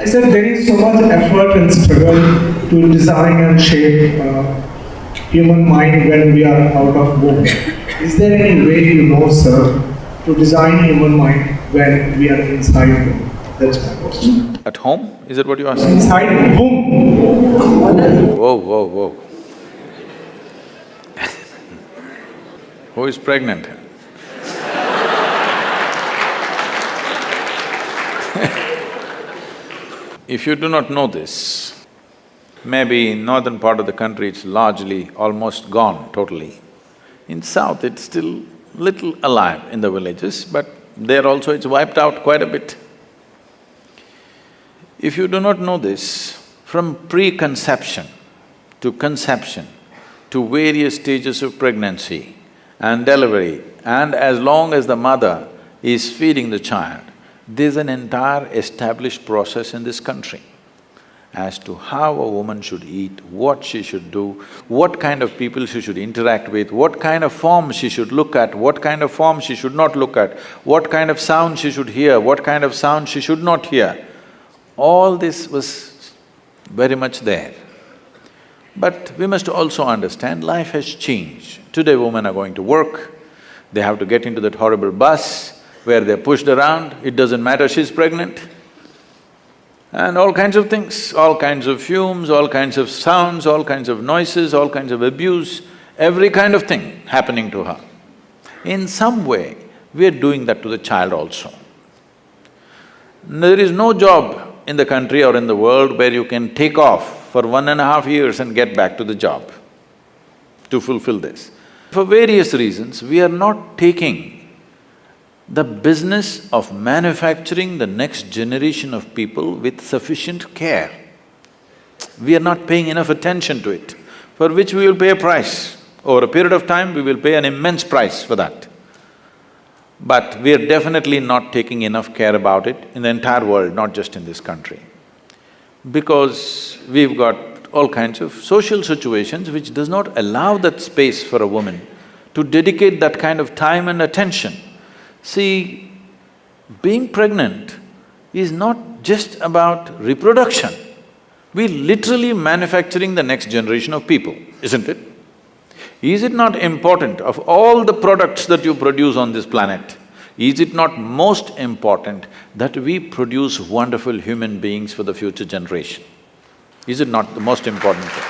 said there is so much effort and struggle to design and shape human mind when we are out of womb. Is there any way you know, sir, to design human mind when we are inside womb? That's my question. At home? Is that what you're asking? Inside womb. Whoa, whoa, whoa. Who is pregnant? If you do not know this, maybe in northern part of the country it's largely almost gone totally. In south it's still little alive in the villages, but there also it's wiped out quite a bit. If you do not know this, from preconception to conception to various stages of pregnancy and delivery, and as long as the mother is feeding the child, there's an entire established process in this country as to how a woman should eat, what she should do, what kind of people she should interact with, what kind of form she should look at, what kind of form she should not look at, what kind of sound she should hear, what kind of sound she should not hear. All this was very much there. But we must also understand life has changed. Today women are going to work, they have to get into that horrible bus where they're pushed around, it doesn't matter she's pregnant. And all kinds of things, all kinds of fumes, all kinds of sounds, all kinds of noises, all kinds of abuse, every kind of thing happening to her. In some way, we're doing that to the child also. There is no job in the country or in the world where you can take off for 1.5 years and get back to the job to fulfill this. For various reasons, we are not taking the business of manufacturing the next generation of people with sufficient care. We are not paying enough attention to it, for which we will pay a price. Over a period of time, we will pay an immense price for that. But we are definitely not taking enough care about it in the entire world, not just in this country. Because we've got all kinds of social situations which does not allow that space for a woman to dedicate that kind of time and attention. See, being pregnant is not just about reproduction. We're literally manufacturing the next generation of people, isn't it? Is it not important, of all the products that you produce on this planet, is it not most important that we produce wonderful human beings for the future generation? Is it not the most important thing?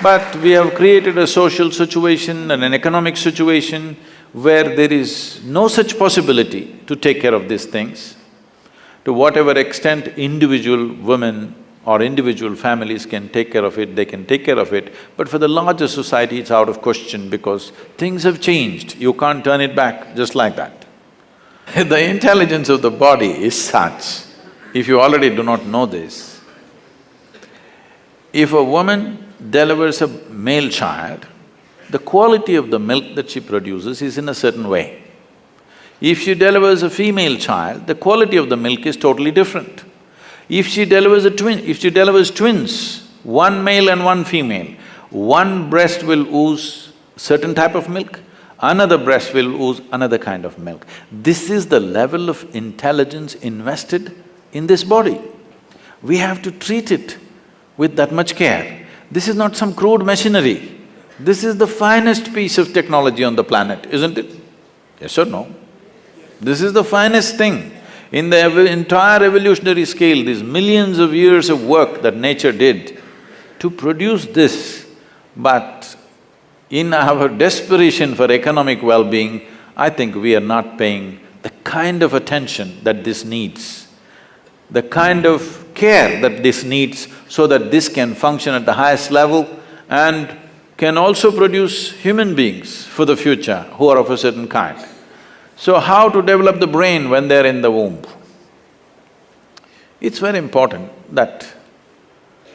But we have created a social situation and an economic situation where there is no such possibility to take care of these things. To whatever extent individual women or individual families can take care of it, they can take care of it, but for the larger society it's out of question because things have changed, you can't turn it back just like that. The intelligence of the body is such, if you already do not know this, if a woman delivers a male child, the quality of the milk that she produces is in a certain way. If she delivers a female child, the quality of the milk is totally different. If she delivers twins, one male and one female, one breast will ooze certain type of milk, another breast will ooze another kind of milk. This is the level of intelligence invested in this body. We have to treat it with that much care. This is not some crude machinery. This is the finest piece of technology on the planet, isn't it? Yes or no? This is the finest thing. In the entire evolutionary scale, these millions of years of work that nature did to produce this, but in our desperation for economic well-being, I think we are not paying the kind of attention that this needs, the kind of care that this needs so that this can function at the highest level and can also produce human beings for the future who are of a certain kind. So how to develop the brain when they're in the womb? It's very important that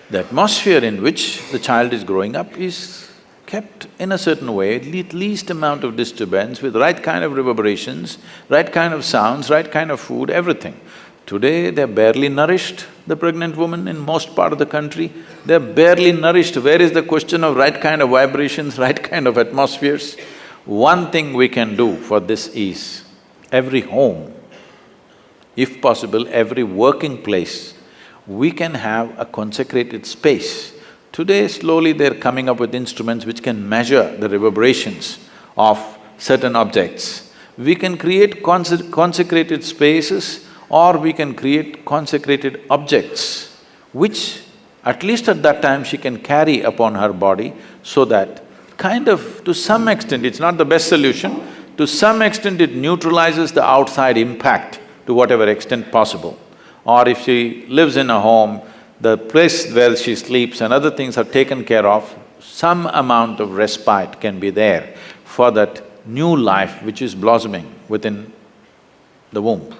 the atmosphere in which the child is growing up is kept in a certain way, at least amount of disturbance, with right kind of reverberations, right kind of sounds, right kind of food, everything. Today, they're barely nourished, the pregnant woman in most part of the country, they're barely nourished. Where is the question of right kind of vibrations, right kind of atmospheres? One thing we can do for this is, every home if possible, every working place, we can have a consecrated space. Today, slowly they're coming up with instruments which can measure the reverberations of certain objects. We can create consecrated spaces, or we can create consecrated objects, which at least at that time she can carry upon her body, so that kind of, to some extent, it's not the best solution, to some extent it neutralizes the outside impact to whatever extent possible. Or if she lives in a home, the place where she sleeps and other things are taken care of, some amount of respite can be there for that new life which is blossoming within the womb.